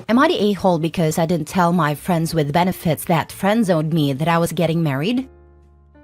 Am I the a-hole because I didn't tell my friends with benefits that friendzoned me that I was getting married?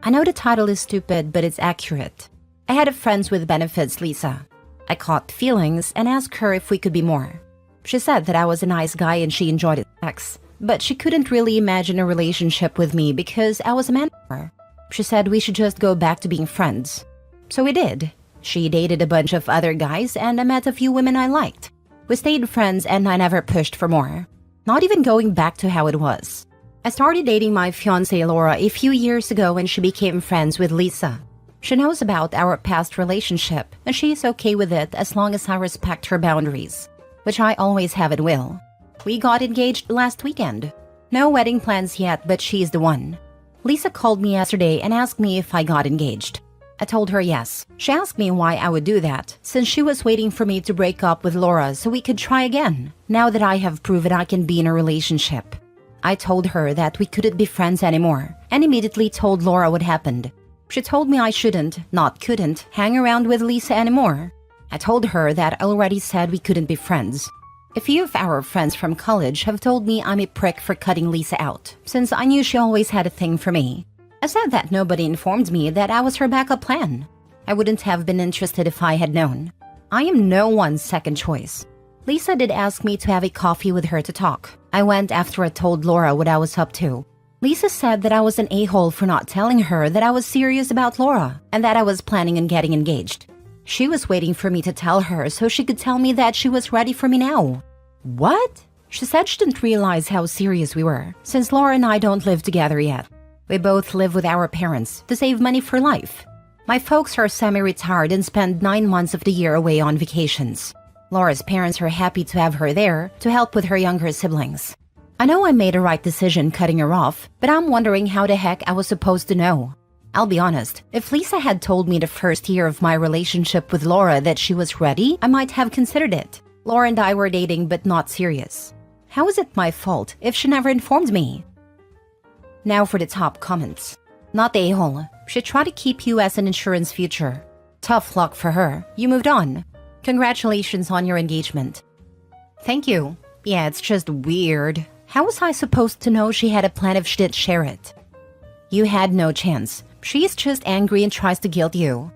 I know the title is stupid, but it's accurate. I had a friends with benefits, Lisa. I caught feelings and asked her if we could be more. She said that I was a nice guy and she enjoyed sex, but she couldn't really imagine a relationship with me because I was a man for her. She said we should just go back to being friends. So we did. She dated a bunch of other guys and I met a few women I liked. We stayed friends and I never pushed for more. Not even going back to how it was. I started dating my fiancée Laura a few years ago when she became friends with Lisa. She knows about our past relationship and she is okay with it as long as I respect her boundaries, which I always have and will. We got engaged last weekend. No wedding plans yet, but she's the one. Lisa called me yesterday and asked me if I got engaged. I told her yes. She asked me why I would do that, since she was waiting for me to break up with Laura so we could try again, now that I have proven I can be in a relationship. I told her that we couldn't be friends anymore, and immediately told Laura what happened. She told me I shouldn't, not couldn't, hang around with Lisa anymore. I told her that I already said we couldn't be friends. A few of our friends from college have told me I'm a prick for cutting Lisa out, since I knew she always had a thing for me. I said that nobody informed me that I was her backup plan. I wouldn't have been interested if I had known. I am no one's second choice. Lisa did ask me to have a coffee with her to talk. I went after I told Laura what I was up to. Lisa said that I was an a-hole for not telling her that I was serious about Laura and that I was planning on getting engaged. She was waiting for me to tell her so she could tell me that she was ready for me now. What? She said she didn't realize how serious we were, since Laura and I don't live together yet. We both live with our parents to save money for life. My folks are semi-retired and spend 9 months of the year away on vacations. Laura's parents are happy to have her there to help with her younger siblings. I know I made a right decision cutting her off, but I'm wondering how the heck I was supposed to know. I'll be honest, if Lisa had told me the first year of my relationship with Laura that she was ready, I might have considered it. Laura and I were dating but not serious. How is it my fault if she never informed me? Now for the top comments. Not the a-hole. She tried to keep you as an insurance future. Tough luck for her. You moved on. Congratulations on your engagement. Thank you. Yeah, it's just weird. How was I supposed to know she had a plan if she didn't share it? You had no chance. She's just angry and tries to guilt you.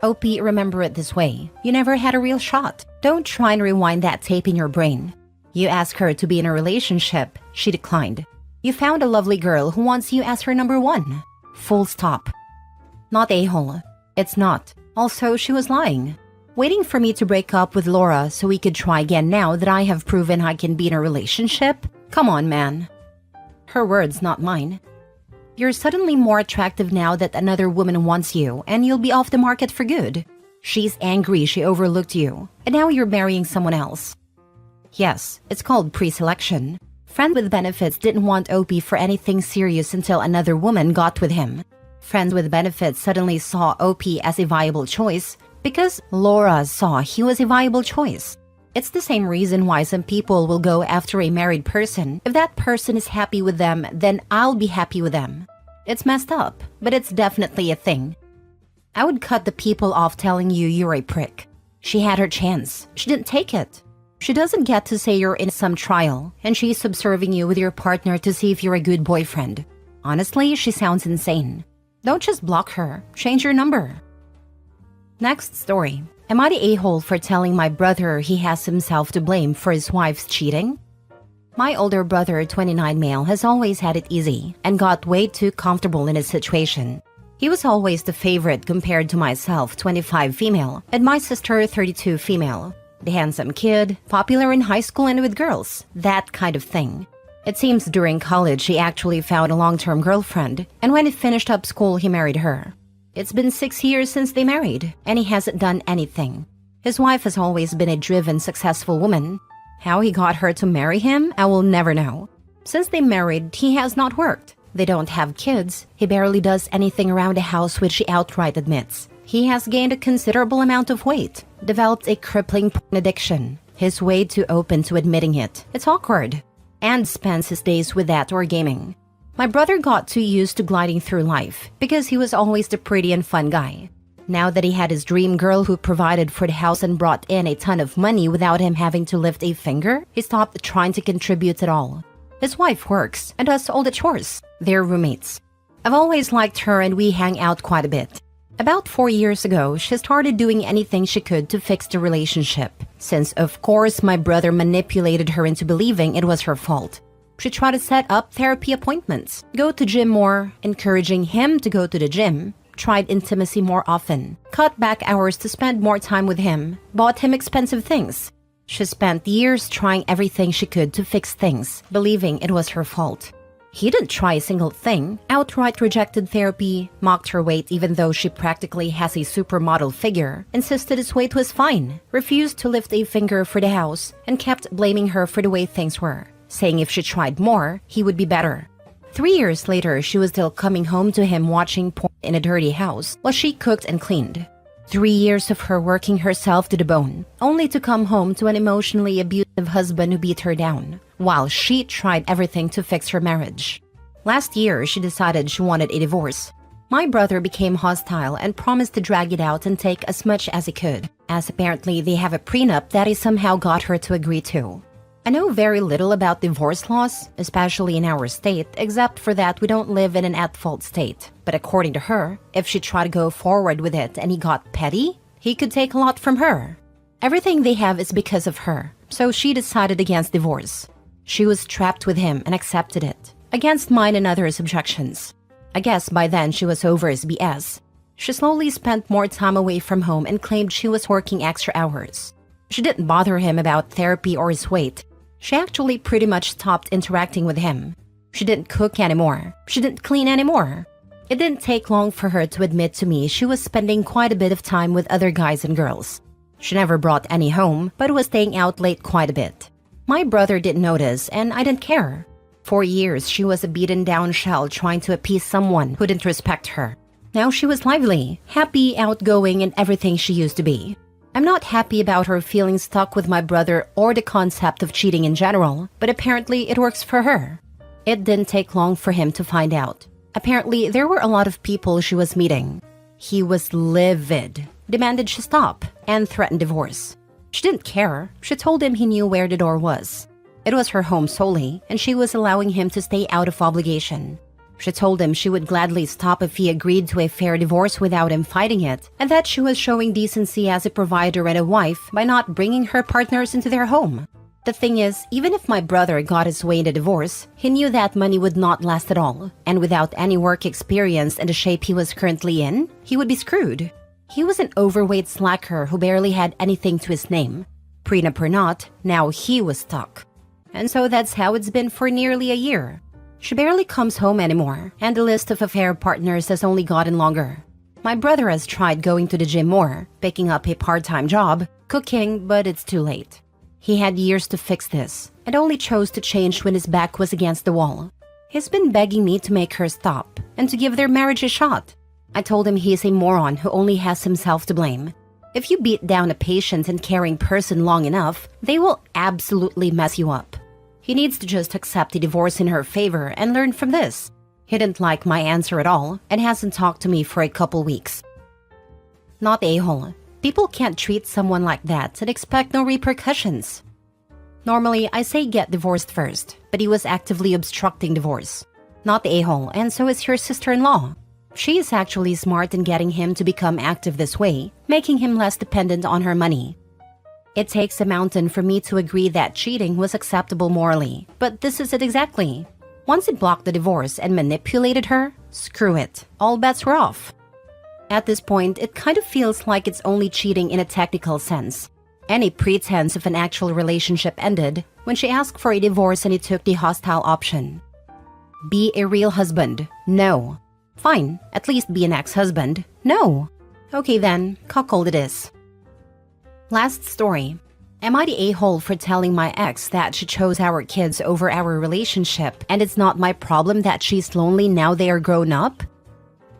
OP, remember it this way. You never had a real shot. Don't try and rewind that tape in your brain. You asked her to be in a relationship. She declined. You found a lovely girl who wants you as her number one. Full stop. Not a-hole. It's not. Also, she was lying. Waiting for me to break up with Laura so we could try again now that I have proven I can be in a relationship? Come on, man. Her words, not mine. You're suddenly more attractive now that another woman wants you, and you'll be off the market for good. She's angry she overlooked you, and now you're marrying someone else. Yes, it's called pre-selection. Friend with benefits didn't want OP for anything serious until another woman got with him. Friends with benefits suddenly saw OP as a viable choice because Laura saw he was a viable choice. It's the same reason why some people will go after a married person. If that person is happy with them, then I'll be happy with them. It's messed up, but it's definitely a thing. I would cut the people off telling you you're a prick. She had her chance. She didn't take it. She doesn't get to say you're in some trial, and she's subserving you with your partner to see if you're a good boyfriend. Honestly, she sounds insane. Don't just block her. Change your number. Next story. Am I the a-hole for telling my brother he has himself to blame for his wife's cheating? My older brother, 29 male, has always had it easy and got way too comfortable in his situation. He was always the favorite compared to myself, 25 female, and my sister, 32 female. The handsome kid, popular in high school and with girls, that kind of thing. It seems during college he actually found a long-term girlfriend, and when he finished up school he married her. It's been 6 years since they married, and he hasn't done anything. His wife has always been a driven, successful woman. How he got her to marry him, I will never know. Since they married, he has not worked. They don't have kids. He barely does anything around the house, which he outright admits. He has gained a considerable amount of weight, developed a crippling porn addiction. He's way too open to admitting it. It's awkward. And spends his days with that or gaming. My brother got too used to gliding through life because he was always the pretty and fun guy. Now that he had his dream girl who provided for the house and brought in a ton of money without him having to lift a finger, he stopped trying to contribute at all. His wife works and does all the chores. They're roommates. I've always liked her and we hang out quite a bit. About 4 years ago, she started doing anything she could to fix the relationship, since of course my brother manipulated her into believing it was her fault. She tried to set up therapy appointments, go to gym more, encouraging him to go to the gym, tried intimacy more often, cut back hours to spend more time with him, bought him expensive things. She spent years trying everything she could to fix things, believing it was her fault. He didn't try a single thing, outright rejected therapy, mocked her weight even though she practically has a supermodel figure, insisted his weight was fine, refused to lift a finger for the house, and kept blaming her for the way things were, saying if she tried more, he would be better. 3 years later, she was still coming home to him watching porn in a dirty house while she cooked and cleaned. 3 years of her working herself to the bone, only to come home to an emotionally abusive husband who beat her down, while she tried everything to fix her marriage. Last year, she decided she wanted a divorce. My brother became hostile and promised to drag it out and take as much as he could, as apparently they have a prenup that he somehow got her to agree to. I know very little about divorce laws, especially in our state, except for that we don't live in an at-fault state. But according to her, if she tried to go forward with it and he got petty, he could take a lot from her. Everything they have is because of her, so she decided against divorce. She was trapped with him and accepted it, against mine and others' objections. I guess by then she was over his BS. She slowly spent more time away from home and claimed she was working extra hours. She didn't bother him about therapy or his weight. She actually pretty much stopped interacting with him. She didn't cook anymore. She didn't clean anymore. It didn't take long for her to admit to me she was spending quite a bit of time with other guys and girls. She never brought any home, but was staying out late quite a bit. My brother didn't notice, and I didn't care. For years, she was a beaten-down shell trying to appease someone who didn't respect her. Now she was lively, happy, outgoing, and everything she used to be. I'm not happy about her feeling stuck with my brother or the concept of cheating in general, but apparently it works for her. It didn't take long for him to find out. Apparently, there were a lot of people she was meeting. He was livid, demanded she stop, and threatened divorce. She didn't care. She told him he knew where the door was. It was her home solely, and she was allowing him to stay out of obligation. She told him she would gladly stop if he agreed to a fair divorce without him fighting it, and that she was showing decency as a provider and a wife by not bringing her partners into their home. The thing is, even if my brother got his way in a divorce, he knew that money would not last at all, and without any work experience in the shape he was currently in, he would be screwed. He was an overweight slacker who barely had anything to his name. Prenup or not, now he was stuck. And so that's how it's been for nearly a year. She barely comes home anymore, and the list of affair partners has only gotten longer. My brother has tried going to the gym more, picking up a part-time job, cooking, but it's too late. He had years to fix this, and only chose to change when his back was against the wall. He's been begging me to make her stop, and to give their marriage a shot. I told him he is a moron who only has himself to blame. If you beat down a patient and caring person long enough, they will absolutely mess you up. He needs to just accept a divorce in her favor and learn from this. He didn't like my answer at all and hasn't talked to me for a couple weeks. Not a-hole. People can't treat someone like that and expect no repercussions. Normally, I say get divorced first, but he was actively obstructing divorce. Not the a-hole, and so is your sister-in-law. She is actually smart in getting him to become active this way, making him less dependent on her money. It takes a mountain for me to agree that cheating was acceptable morally, but this is it exactly. Once he blocked the divorce and manipulated her, screw it, all bets were off. At this point, it kind of feels like it's only cheating in a technical sense. Any pretense of an actual relationship ended when she asked for a divorce and he took the hostile option. Be a real husband. No. Fine, at least be an ex-husband. No. Okay then, cuckold it is. Last story. Am I the a-hole for telling my ex that she chose our kids over our relationship and it's not my problem that she's lonely now they are grown up?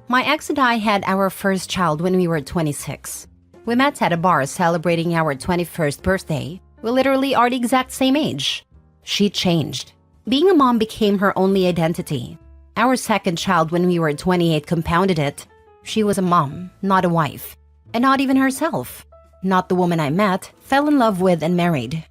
My ex and I had our first child when we were 26. We met at a bar celebrating our 21st birthday. We literally are the exact same age. She changed. Being a mom became her only identity. Our second child when we were 28 compounded it. She was a mom, not a wife. And not even herself. Not the woman I met, fell in love with and married.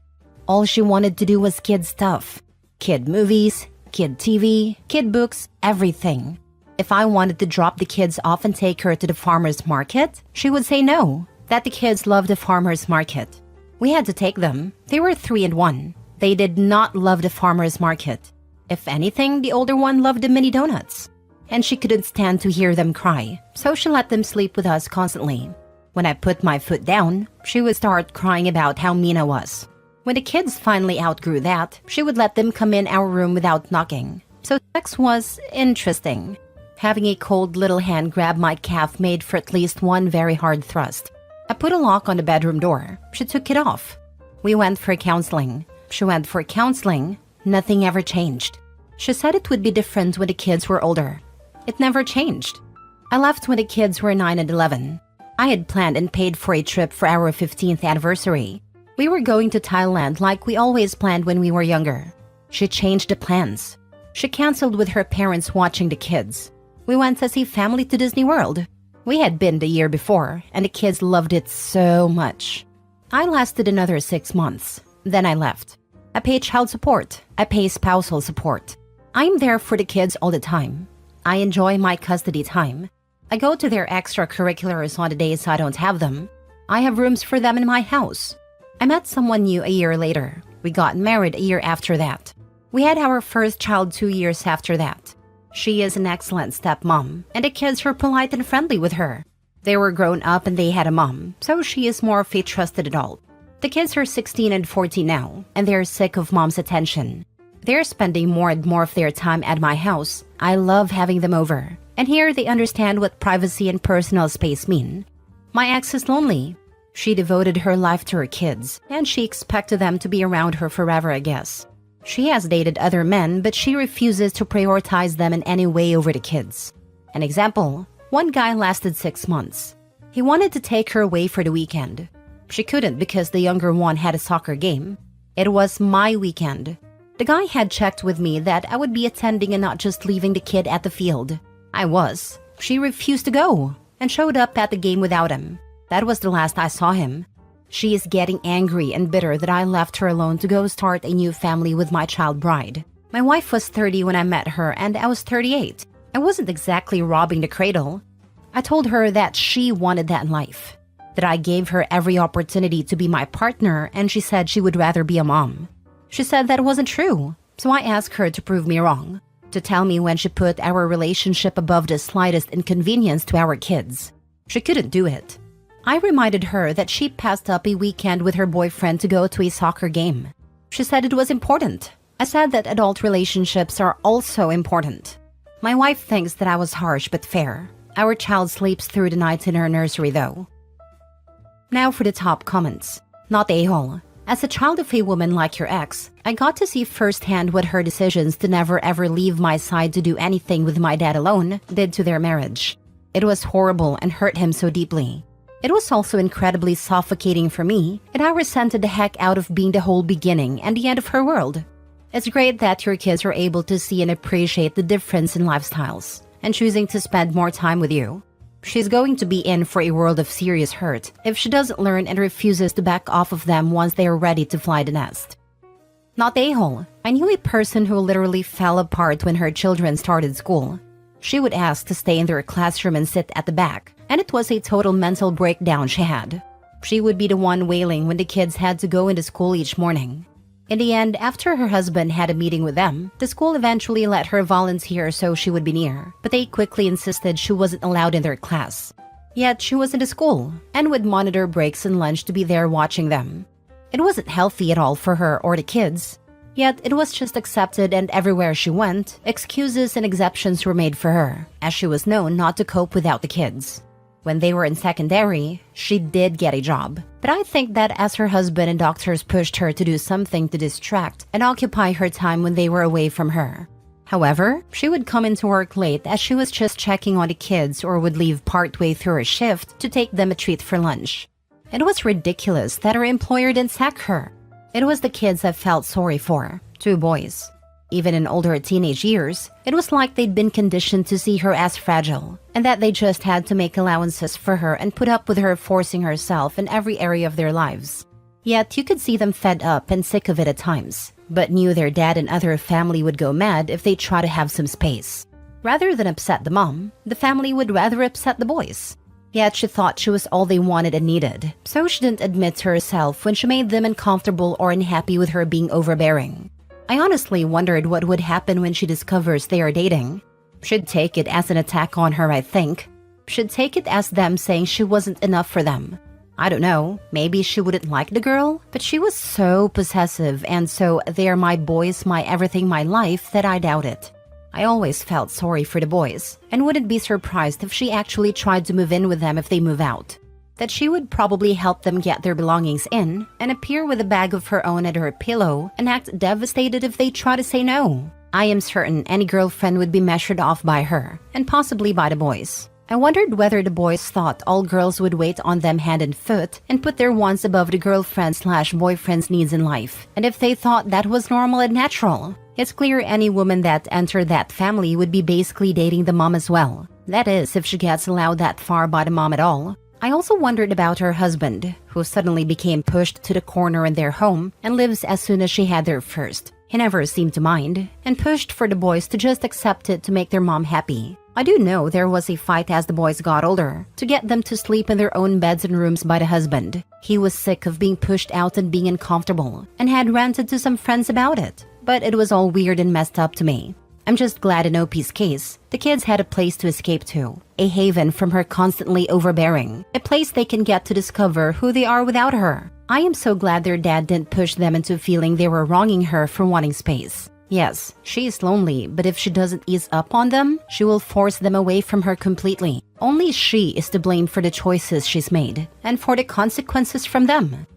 All she wanted to do was kid stuff. Kid movies, kid TV, kid books, everything. If I wanted to drop the kids off and take her to the farmer's market, she would say no, that the kids loved the farmer's market. We had to take them. They were 3 and 1. They did not love the farmer's market. If anything, the older one loved the mini donuts. And she couldn't stand to hear them cry, so she let them sleep with us constantly. When I put my foot down, she would start crying about how mean I was. When the kids finally outgrew that, she would let them come in our room without knocking. So sex was interesting. Having a cold little hand grab my calf made for at least one very hard thrust. I put a lock on the bedroom door. She took it off. We went for counseling. She went for counseling. Nothing ever changed. She said it would be different when the kids were older. It never changed. I left when the kids were 9 and 11. I had planned and paid for a trip for our 15th anniversary. We were going to Thailand like we always planned when we were younger. She changed the plans. She canceled with her parents watching the kids. We went as a family to Disney World. We had been the year before, and the kids loved it so much. I lasted another 6 months. Then I left. I pay child support. I pay spousal support. I'm there for the kids all the time. I enjoy my custody time. I go to their extracurriculars on the days I don't have them. I have rooms for them in my house. I met someone new a year later. We got married a year after that. We had our first child 2 years after that. She is an excellent stepmom, and the kids were polite and friendly with her. They were grown up and they had a mom, so she is more of a trusted adult. The kids are 16 and 14 now, and they're sick of mom's attention. They're spending more and more of their time at my house. I love having them over. And here they understand what privacy and personal space mean. My ex is lonely. She devoted her life to her kids, and she expected them to be around her forever, I guess. She has dated other men, but she refuses to prioritize them in any way over the kids. An example, one guy lasted 6 months. He wanted to take her away for the weekend. She couldn't because the younger one had a soccer game. It was my weekend. The guy had checked with me that I would be attending and not just leaving the kid at the field. I was. She refused to go and showed up at the game without him. That was the last I saw him. She is getting angry and bitter that I left her alone to go start a new family with my child bride. My wife was 30 when I met her and I was 38. I wasn't exactly robbing the cradle. I told her that she wanted that in life, that I gave her every opportunity to be my partner, and she said she would rather be a mom. She said that wasn't true, so I asked her to prove me wrong, to tell me when she put our relationship above the slightest inconvenience to our kids. She couldn't do it. I reminded her that she passed up a weekend with her boyfriend to go to a soccer game. She said it was important. I said that adult relationships are also important. My wife thinks that I was harsh but fair. Our child sleeps through the night in her nursery though. Now for the top comments. Not a-hole. As a child of a woman like your ex, I got to see firsthand what her decisions to never ever leave my side to do anything with my dad alone did to their marriage. It was horrible and hurt him so deeply. It was also incredibly suffocating for me, and I resented the heck out of being the whole beginning and the end of her world. It's great that your kids are able to see and appreciate the difference in lifestyles and choosing to spend more time with you. She's going to be in for a world of serious hurt if she doesn't learn and refuses to back off of them once they are ready to fly the nest. Not a-hole. I knew a person who literally fell apart when her children started school. She would ask to stay in their classroom and sit at the back, and it was a total mental breakdown she had. She would be the one wailing when the kids had to go into school each morning. In the end, after her husband had a meeting with them, the school eventually let her volunteer so she would be near, but they quickly insisted she wasn't allowed in their class. Yet she was in the school, and would monitor breaks and lunch to be there watching them. It wasn't healthy at all for her or the kids. Yet it was just accepted, and everywhere she went, excuses and exceptions were made for her, as she was known not to cope without the kids. When they were in secondary, she did get a job. But I think that as her husband and doctors pushed her to do something to distract and occupy her time when they were away from her. However, she would come into work late as she was just checking on the kids or would leave partway through her shift to take them a treat for lunch. It was ridiculous that her employer didn't sack her. It was the kids I felt sorry for, 2 boys. Even in older teenage years, it was like they'd been conditioned to see her as fragile, and that they just had to make allowances for her and put up with her forcing herself in every area of their lives. Yet you could see them fed up and sick of it at times, but knew their dad and other family would go mad if they try to have some space. Rather than upset the mom, the family would rather upset the boys. Yet she thought she was all they wanted and needed, so she didn't admit to herself when she made them uncomfortable or unhappy with her being overbearing. I honestly wondered what would happen when she discovers they are dating. She'd take it as an attack on her, I think. She'd take it as them saying she wasn't enough for them. I don't know, maybe she wouldn't like the girl, but she was so possessive and so they're my boys, my everything, my life that I doubt it. I always felt sorry for the boys and wouldn't be surprised if she actually tried to move in with them if they move out. That she would probably help them get their belongings in and appear with a bag of her own at her pillow and act devastated if they try to say no. I am certain any girlfriend would be measured off by her, and possibly by the boys. I wondered whether the boys thought all girls would wait on them hand and foot and put their wants above the girlfriend/boyfriend's needs in life, and if they thought that was normal and natural. It's clear any woman that entered that family would be basically dating the mom as well. That is, if she gets allowed that far by the mom at all. I also wondered about her husband, who suddenly became pushed to the corner in their home and lives as soon as she had their first. He never seemed to mind, and pushed for the boys to just accept it to make their mom happy. I do know there was a fight as the boys got older, to get them to sleep in their own beds and rooms by the husband. He was sick of being pushed out and being uncomfortable, and had ranted to some friends about it. But it was all weird and messed up to me. I'm just glad in OP's case, the kids had a place to escape to, a haven from her constantly overbearing, a place they can get to discover who they are without her. I am so glad their dad didn't push them into feeling they were wronging her for wanting space. Yes, she is lonely, but if she doesn't ease up on them, she will force them away from her completely. Only she is to blame for the choices she's made, and for the consequences from them.